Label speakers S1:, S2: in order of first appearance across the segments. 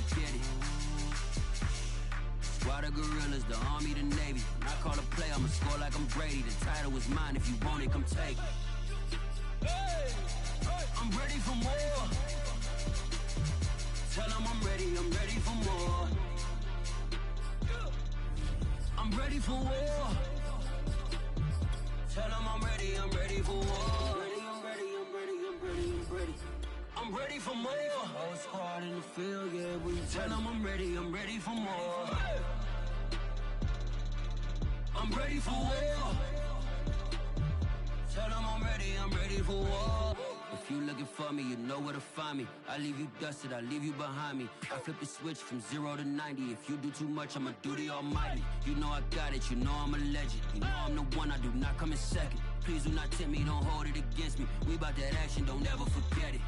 S1: forget it. Squad of gorillas, the army, the navy. When I call a play, I'ma score like I'm Brady. The title is mine, if you want it, come take it. I'm ready for more. Tell them I'm ready for more. I'm ready for war. Tell them I'm ready for war. I'm ready for more. Whole squad in the field, yeah, we tell them I'm ready for more. I'm ready for war. Tell them I'm ready for war. If you looking for me, you know where to find me. I leave you dusted, I leave you behind me. I flip the switch from 0 to 90. If you do too much, I'ma do the almighty. You know I got it, you know I'm a legend. You know I'm the one, I do not come in second. Please do not tempt me, don't hold it against me. We about that action, don't ever forget it.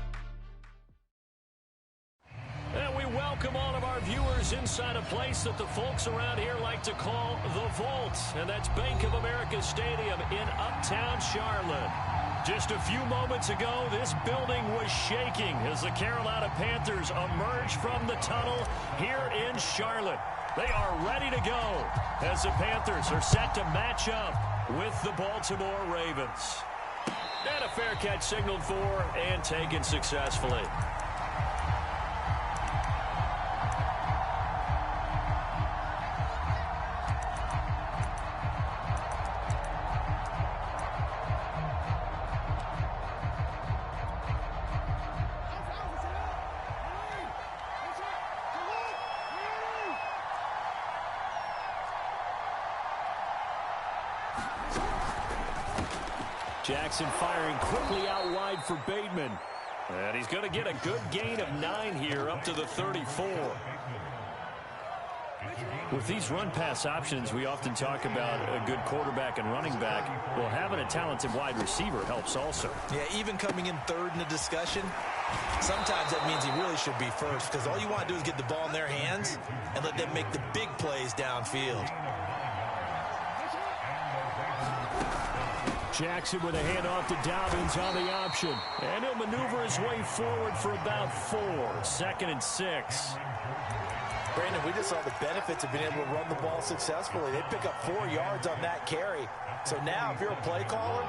S2: And we welcome all of our viewers inside a place that the folks around here like to call the Vault. And that's Bank of America Stadium in Uptown Charlotte. Just a few moments ago, this building was shaking as the Carolina Panthers emerged from the tunnel here in Charlotte. They are ready to go as the Panthers are set to match up with the Baltimore Ravens. And a fair catch signaled for and taken successfully. Jackson firing quickly out wide for Bateman. And he's going to get a good gain of 9 here up to the 34. With these run-pass options, we often talk about a good quarterback and running back. Well, having a talented wide receiver helps also.
S3: Yeah, even coming in third in the discussion, sometimes that means he really should be first because all you want to do is get the ball in their hands and let them make the big plays downfield.
S2: Jackson with a handoff to Dobbins on the option. And he'll maneuver his way forward for about 4. 2nd and 6.
S3: Brandon, we just saw the benefits of being able to run the ball successfully. They pick up 4 yards on that carry. So now, if you're a play caller,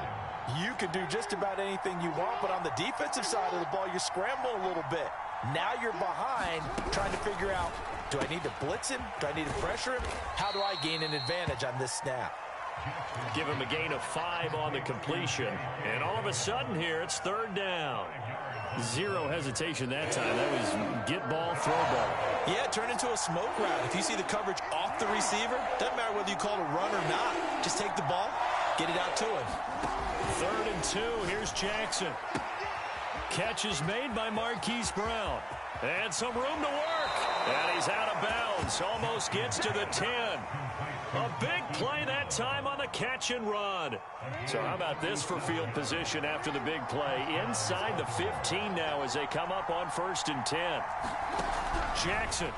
S3: you can do just about anything you want. But on the defensive side of the ball, you're scrambling a little bit. Now you're behind trying to figure out, do I need to blitz him? Do I need to pressure him? How do I gain an advantage on this snap?
S2: Give him a gain of 5 on the completion. And all of a sudden here, it's 3rd down. 0 hesitation that time. That was get ball, throw ball.
S3: Yeah, turn into a smoke route. If you see the coverage off the receiver, doesn't matter whether you call it a run or not. Just take the ball, get it out to him.
S2: 3rd and 2. Here's Jackson. Catch is made by Marquise Brown. And some room to work. And he's out of bounds. Almost gets to the 10. A big play that time on the catch and run. So how about this for field position after the big play? Inside the 15 now as they come up on 1st and 10. Jackson.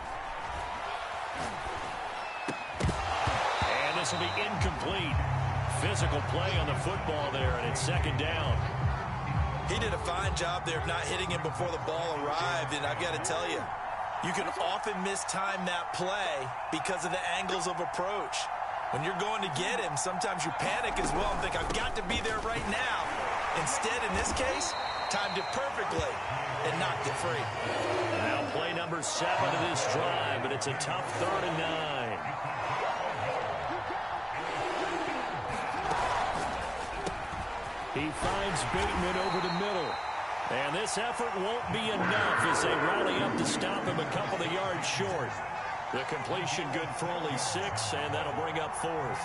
S2: And this will be incomplete. Physical play on the football there, and it's 2nd down.
S3: He did a fine job there of not hitting him before the ball arrived, and I've got to tell you, you can often mistime that play because of the angles of approach. When you're going to get him, sometimes you panic as well and think, I've got to be there right now. Instead, in this case, timed it perfectly and knocked it free.
S2: Now play number 7 of this drive, but it's a tough 3rd and 9. He finds Bateman over the middle. And this effort won't be enough as they rally up to stop him a couple of yards short. The completion good for only 6, and that'll bring up 4th.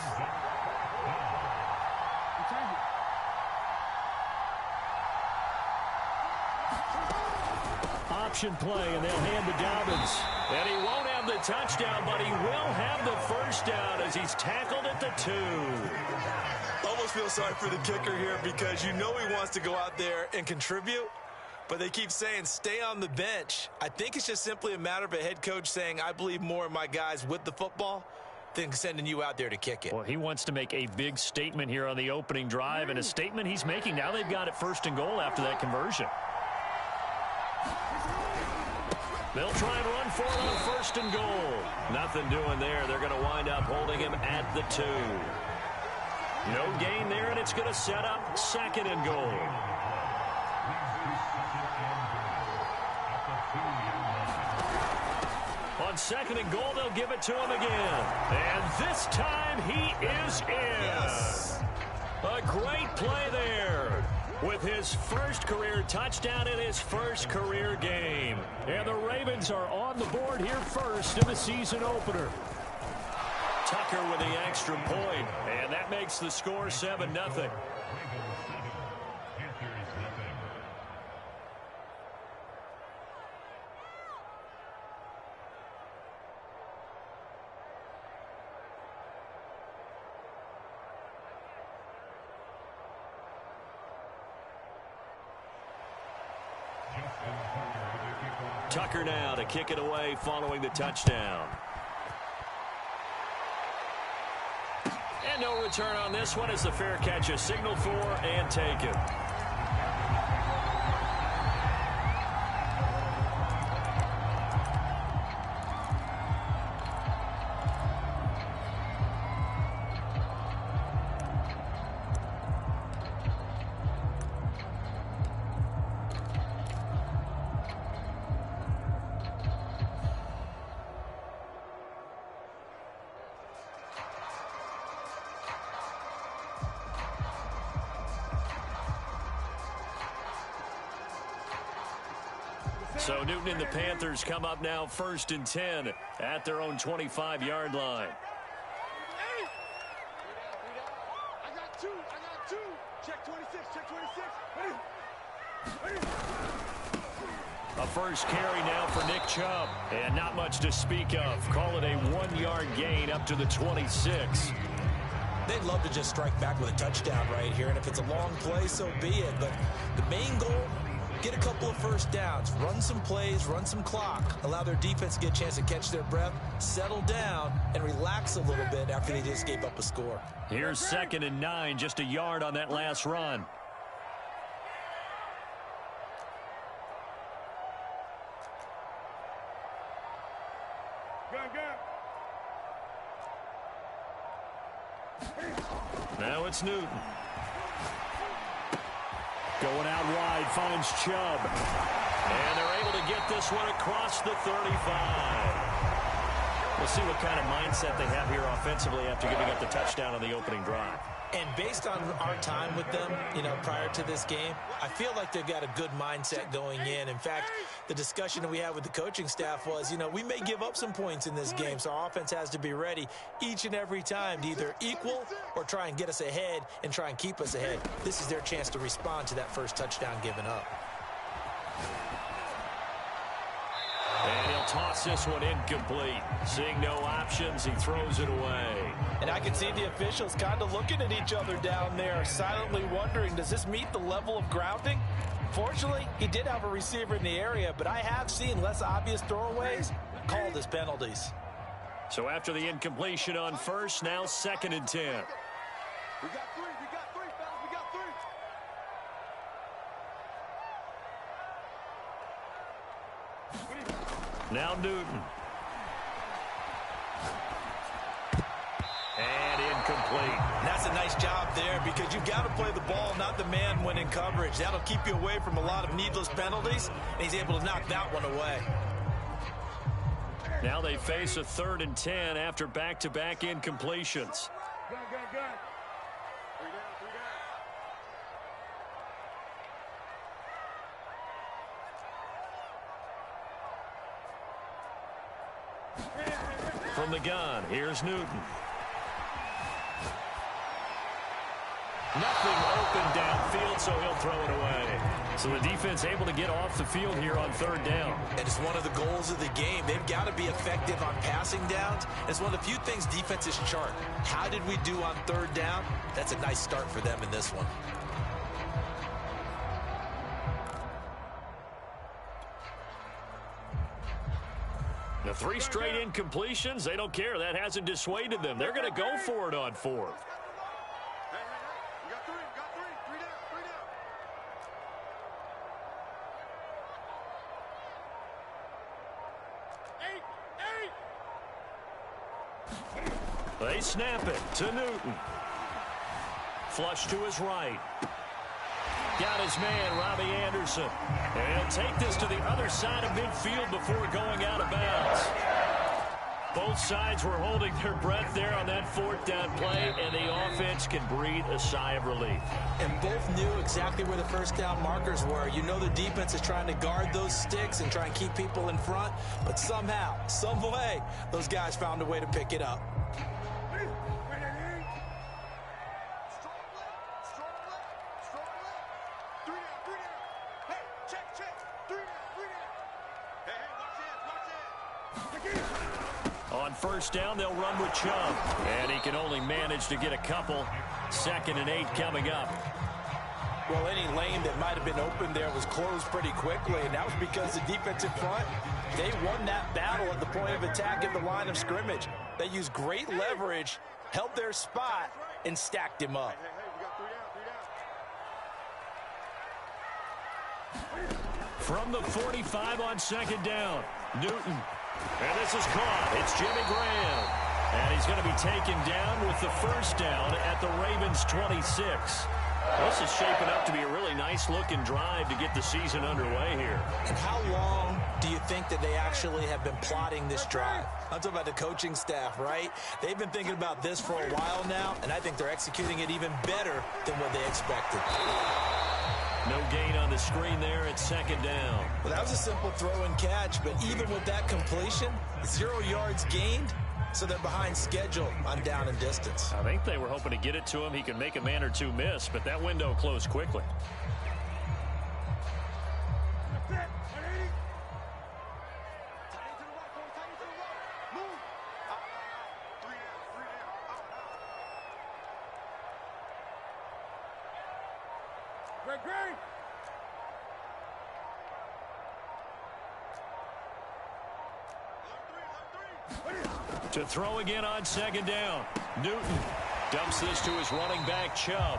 S2: Option play, and they'll hand to Dobbins. And he won't have the touchdown, but he will have the 1st down as he's tackled at the 2.
S3: Almost feel sorry for the kicker here because you know he wants to go out there and contribute, but they keep saying stay on the bench. I think it's just simply a matter of a head coach saying I believe more in my guys with the football than sending you out there to kick it.
S2: Well, he wants to make a big statement here on the opening drive, and a statement he's making. Now they've got it 1st and goal after that conversion. They'll try and run for it on first and goal. Nothing doing there. They're going to wind up holding him at the 2. No gain there, and it's going to set up second and goal. On second and goal, they'll give it to him again. And this time he is in.
S3: Yes.
S2: A great play there with his first career touchdown in his first career game. And the Ravens are on the board here first in the season opener. Tucker with the extra point, and that makes the score 7-0. Tucker now to kick it away following the touchdown. And no return on this one as the fair catch is signaled for and taken. So Newton and the Panthers come up now first and 10 at their own 25-yard line.
S4: I got two. Check 26, check 26.
S2: A first carry now for Nick Chubb. And not much to speak of. Call it a 1-yard gain up to the 26.
S3: They'd love to just strike back with a touchdown right here, and if it's a long play, so be it. But the main goal, get a couple of first downs, run some plays, run some clock, allow their defense to get a chance to catch their breath, settle down, and relax a little bit after they just gave up a score.
S2: Here's second and 9, just a yard on that last run. Now it's Newton. Going out wide, finds Chubb. And they're able to get this one across the 35. We'll see what kind of mindset they have here offensively after giving up the touchdown on the opening drive.
S3: And based on our time with them, prior to this game, I feel like they've got a good mindset going in. In fact, the discussion that we had with the coaching staff was, we may give up some points in this game, so our offense has to be ready each and every time to either equal or try and get us ahead and try and keep us ahead. This is their chance to respond to that first touchdown given up.
S2: And he'll toss this one incomplete. Seeing no options, he throws it away.
S5: And I can see the officials kind of looking at each other down there, silently wondering, does this meet the level of grounding? Fortunately, he did have a receiver in the area, but I have seen less obvious throwaways called as penalties.
S2: So after the incompletion on first, now second and 10.
S4: We got three, fellas, we got three.
S2: Now Newton. And incomplete.
S5: And that's a nice job there because you've got to play the ball, not the man when in coverage. That'll keep you away from a lot of needless penalties, and he's able to knock that one away.
S2: Now they face a 3rd and 10 after back-to-back incompletions.
S4: Good.
S2: From the gun, here's Newton. Nothing open downfield, so he'll throw it away. So the defense able to get off the field here on 3rd down.
S3: And it's one of the goals of the game. They've got to be effective on passing downs. It's one of the few things defenses chart. How did we do on 3rd down? That's a nice start for them in this one.
S2: The 3 straight incompletions, they don't care. That hasn't dissuaded them. They're going to go for it on 4th.
S4: We got three down.
S2: They snap it to Newton. Flush to his right. Got his man, Robbie Anderson. And he'll take this to the other side of midfield before going out of bounds. Both sides were holding their breath there on that fourth down play, and the offense can breathe a sigh of relief.
S5: And both knew exactly where the first down markers were. You know the defense is trying to guard those sticks and try and keep people in front, but somehow, some way, those guys found a way to pick it up.
S2: On first down, they'll run with Chubb. And he can only manage to get a couple. 2nd and 8 coming up.
S5: Well, any lane that might have been open there was closed pretty quickly, and that was because the defensive front, they won that battle at the point of attack at the line of scrimmage. They used great leverage, held their spot, and stacked him up.
S2: From the 45 on 2nd down, Newton. And this is caught. It's Jimmy Graham. And he's going to be taken down with the first down at the Ravens' 26. This is shaping up to be a really nice-looking drive to get the season underway here.
S5: And how long do you think that they actually have been plotting this drive? I'm talking about the coaching staff, right? They've been thinking about this for a while now, and I think they're executing it even better than what they expected.
S2: No gain on the screen there at 2nd down.
S5: Well, that was a simple throw and catch, but even with that completion, 0 yards gained, so they're behind schedule on down and distance.
S2: I think they were hoping to get it to him. He could make a man or two miss, but that window closed quickly. To throw again on 2nd down. Newton dumps this to his running back, Chubb.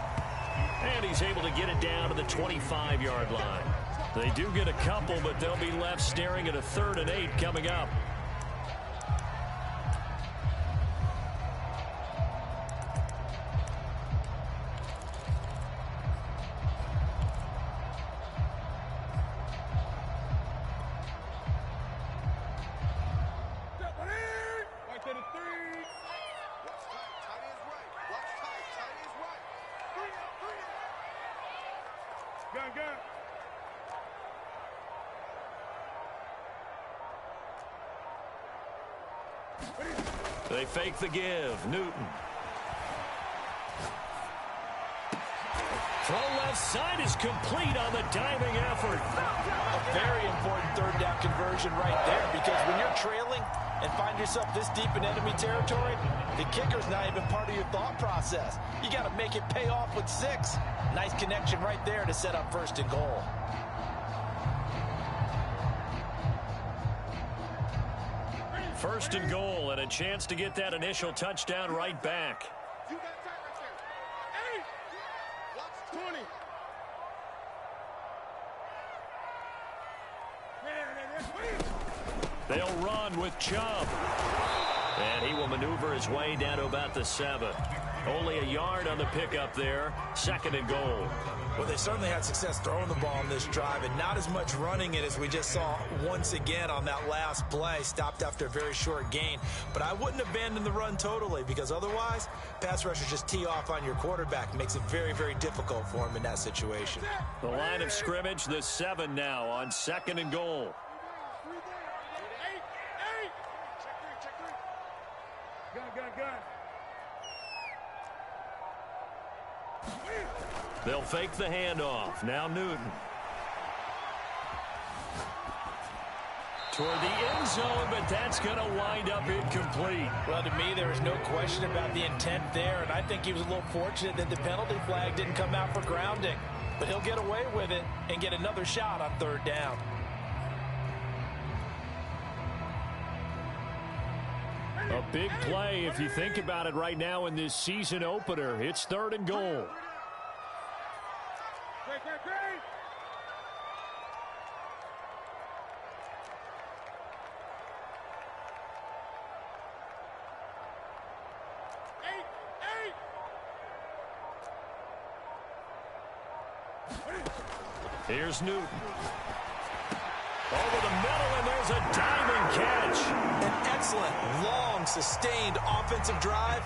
S2: And he's able to get it down to the 25-yard line. They do get a couple, but they'll be left staring at a 3rd and 8 coming up. They fake the give. Newton. Throw left side is complete on the diving effort.
S5: A very important 3rd down conversion right there, because when you're trailing and find yourself this deep in enemy territory, the kicker's not even part of your thought process. You got to make it pay off with 6. Nice connection right there to set up 1st and goal.
S2: First and goal, and a chance to get that initial touchdown right back.
S4: You got that right there. 8. Watch 20.
S2: They'll run with Chubb. And he will maneuver his way down to about the 7. Only a yard on the pickup there. 2nd and goal.
S5: Well, they certainly had success throwing the ball on this drive, and not as much running it as we just saw once again on that last play. Stopped after a very short gain. But I wouldn't abandon the run totally, because otherwise, pass rushers just tee off on your quarterback. Makes it very, very difficult for him in that situation.
S2: The line of scrimmage, the 7 now on 2nd and goal. They'll fake the handoff. Now Newton. Toward the end zone, but that's going to wind up incomplete.
S5: Well, to me, there is no question about the intent there, and I think he was a little fortunate that the penalty flag didn't come out for grounding. But he'll get away with it and get another shot on 3rd down.
S2: A big play if you think about it right now in this season opener. It's 3rd and goal. Here's Newton. Over the middle, and there's a diving catch.
S5: An excellent, long, sustained offensive drive.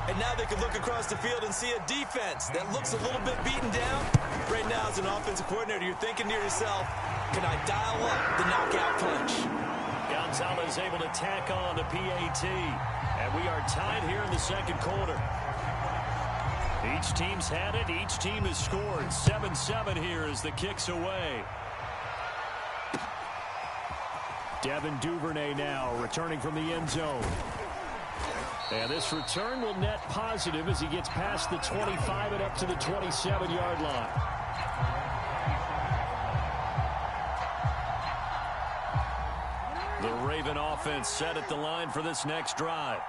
S5: And now they can look across the field and see a defense that looks a little bit beaten down. Right now, as an offensive coordinator, you're thinking to yourself, can I dial up the knockout punch?
S2: Gonzalez able to tack on the PAT. And we are tied here in the second quarter. Each team's had it. Each team has scored. 7-7 here as the kick's away. Devin Duvernay now returning from the end zone. And this return will net positive as he gets past the 25 and up to the 27-yard line. The Raven offense set at the line for this next drive.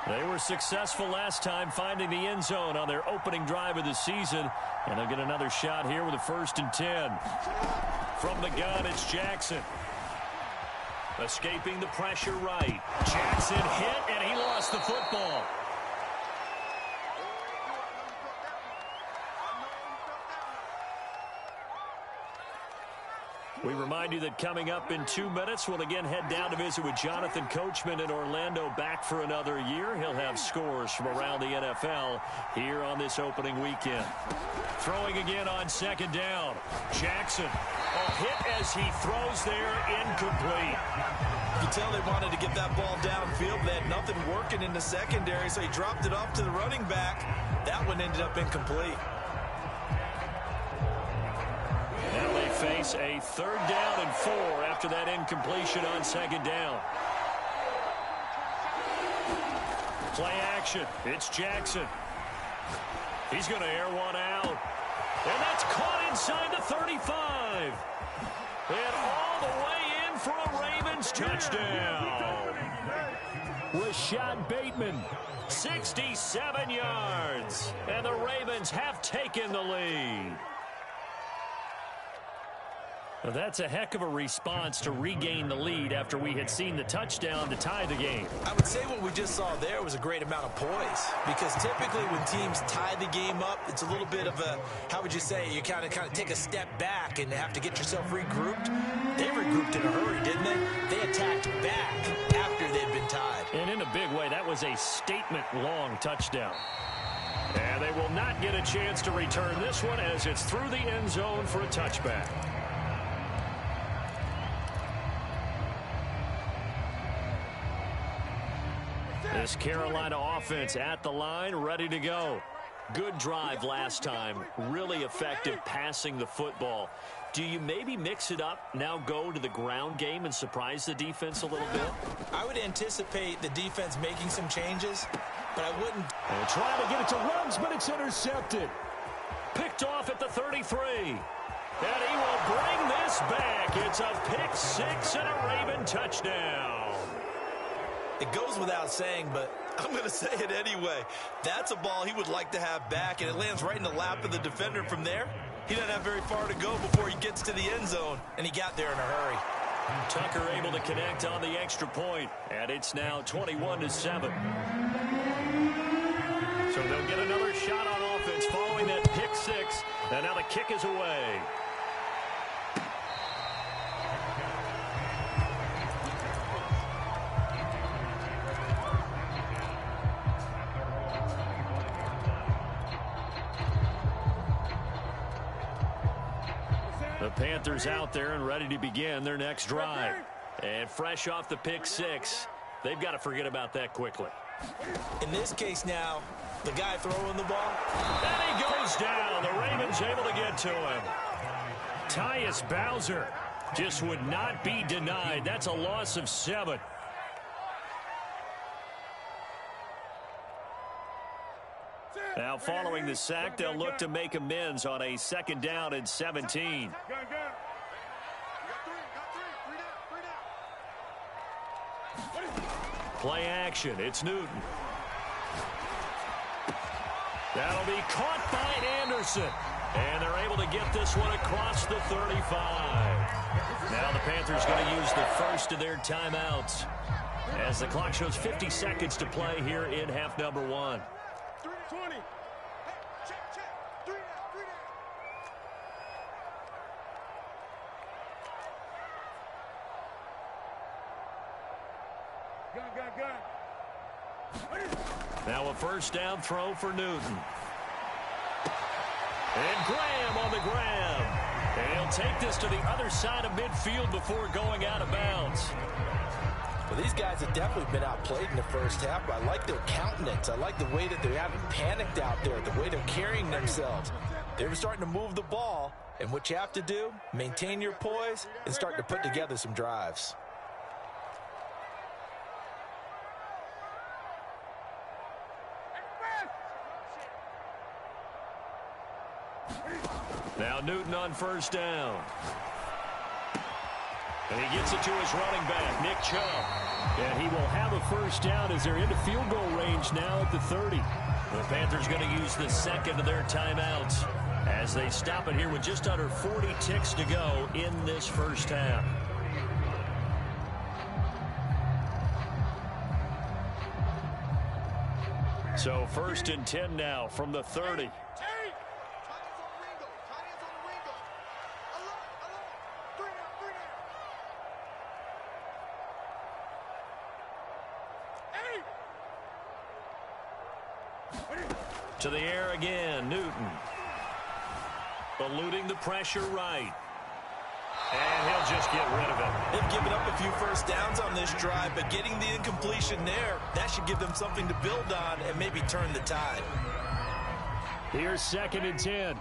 S2: They were successful last time finding the end zone on their opening drive of the season. And they'll get another shot here with a 1st and 10. From the gun, it's Jackson. Escaping the pressure right. Jackson hit, and he lost the football. We remind you that coming up in 2 minutes, we'll again head down to visit with Jonathan Coachman in Orlando, back for another year. He'll have scores from around the NFL here on this opening weekend. Throwing again on 2nd down. Jackson, a hit as he throws there, incomplete.
S5: You can tell they wanted to get that ball downfield. They had nothing working in the secondary, so he dropped it off to the running back. That one ended up incomplete.
S2: Now they face a 3rd down and 4 after that incompletion on 2nd down. Play action. It's Jackson. He's going to air one out. And that's caught inside the 35. And all the way in for a Ravens touchdown. Rashad Bateman, 67 yards. And the Ravens have taken the lead. Well, that's a heck of a response to regain the lead after we had seen the touchdown to tie the game.
S5: I would say what we just saw there was a great amount of poise, because typically when teams tie the game up, it's a little bit of a, how would you say, you kind of take a step back and have to get yourself regrouped. They regrouped in a hurry, didn't they? They attacked back after they'd been tied.
S2: And in a big way, that was a statement-long touchdown. And they will not get a chance to return this one as it's through the end zone for a touchback. This Carolina offense at the line, ready to go. Good drive last time. Really effective passing the football. Do you maybe mix it up, now go to the ground game and surprise the defense a little bit?
S5: I would anticipate the defense making some changes, but I wouldn't.
S2: And trying to get it to Ruggs, but it's intercepted. Picked off at the 33. And he will bring this back. It's a pick 6 and a Raven touchdown.
S5: It goes without saying, but I'm going to say it anyway. That's a ball he would like to have back, and it lands right in the lap of the defender from there. He doesn't have very far to go before he gets to the end zone, and he got there in a hurry.
S2: Tucker able to connect on the extra point, and it's now 21-7. So they'll get another shot on offense following that pick 6, and now the kick is away. The Panthers out there and ready to begin their next drive. And fresh off the pick 6, they've got to forget about that quickly.
S5: In this case now, the guy throwing the ball.
S2: And he goes down. The Ravens able to get to him. Tyus Bowser just would not be denied. That's a loss of 7. Now following the sack, they'll look to make amends on a 2nd down and 17. Play action. It's Newton. That'll be caught by Anderson. And they're able to get this one across the 35. Now the Panthers going to use the first of their timeouts as the clock shows 50 seconds to play here in half number 1.
S4: 20. Hey, check. 3 down.
S2: Now a first down throw for Newton. And Graham on the grab. And he'll take this to the other side of midfield before going out of bounds.
S5: Well, these guys have definitely been outplayed in the first half, but I like their countenance. I like the way that they haven't panicked out there, the way they're carrying themselves. They're starting to move the ball, and what you have to do, maintain your poise and start to put together some drives.
S2: Now Newton on first down. And he gets it to his running back, Nick Chubb. And he will have a first down as they're into field goal range now at the 30. The Panthers going to use the second of their timeouts as they stop it here with just under 40 ticks to go in this first half. So first and 10 now from the 30. To the air again, Newton. Eluding the pressure right. And he'll just get rid of it.
S5: They've given up a few first downs on this drive, but getting the incompletion there, that should give them something to build on and maybe turn the tide.
S2: Here's second and 10.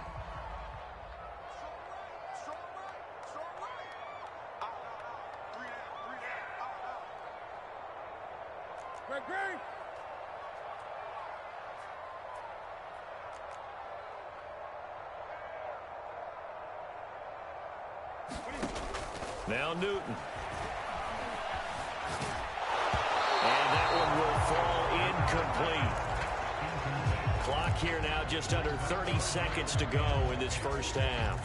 S2: Now Newton. And that one will fall incomplete. Clock here now just under 30 seconds to go in this first half.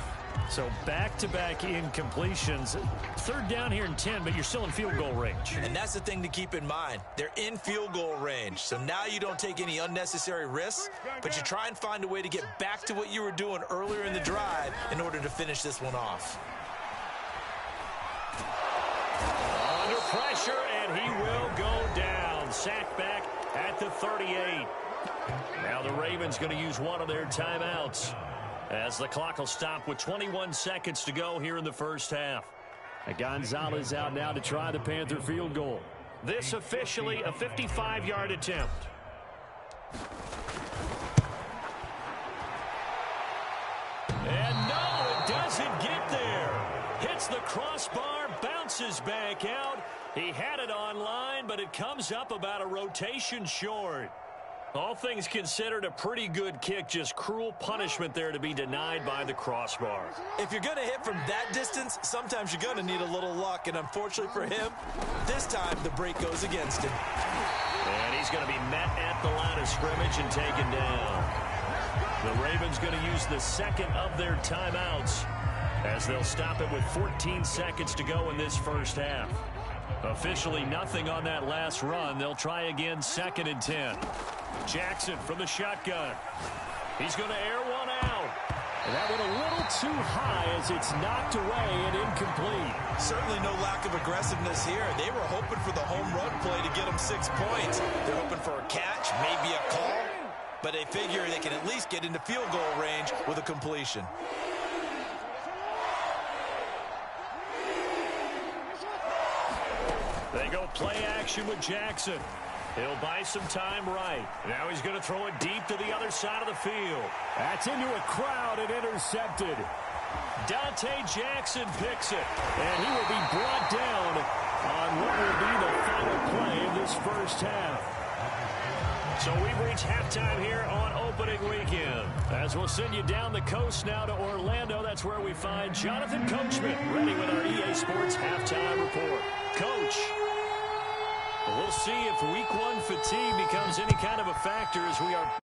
S2: So back-to-back incompletions. Third down here in 10, but you're still in field goal range.
S5: And that's the thing to keep in mind. They're in field goal range. So now you don't take any unnecessary risks, but you try and find a way to get back to what you were doing earlier in the drive in order to finish this one off.
S2: Under pressure, and he will go down. Sacked back at the 38. Now the Ravens going to use one of their timeouts as the clock will stop with 21 seconds to go here in the first half. Gonzalez out now to try the Panther field goal. This officially a 55-yard attempt. And no, it doesn't get there. Hits the crossbar, bounces back out. He had it online, but it comes up about a rotation short. All things considered, a pretty good kick. Just cruel punishment there to be denied by the crossbar.
S5: If you're going to hit from that distance, sometimes you're going to need a little luck. And unfortunately for him, this time the break goes against him.
S2: And he's going to be met at the line of scrimmage and taken down. The Ravens going to use the second of their timeouts as they'll stop it with 14 seconds to go in this first half. Officially nothing on that last run. They'll try again, second and 10. Jackson from the shotgun. He's going to air one out. And that went a little too high as it's knocked away and incomplete.
S5: Certainly no lack of aggressiveness here. They were hoping for the home run play to get them 6 points. They're hoping for a catch, maybe a call, but they figure they can at least get into field goal range with a completion.
S2: They go play action with Jackson. He'll buy some time right. Now he's going to throw it deep to the other side of the field. That's into a crowd and intercepted. Dante Jackson picks it, and he will be brought down on what will be the final play of this first half. So we've reached halftime here on opening weekend. As we'll send you down the coast now to Orlando, that's where we find Jonathan Coachman ready with our EA Sports halftime report. Coach, we'll see if week one fatigue becomes any kind of a factor as we are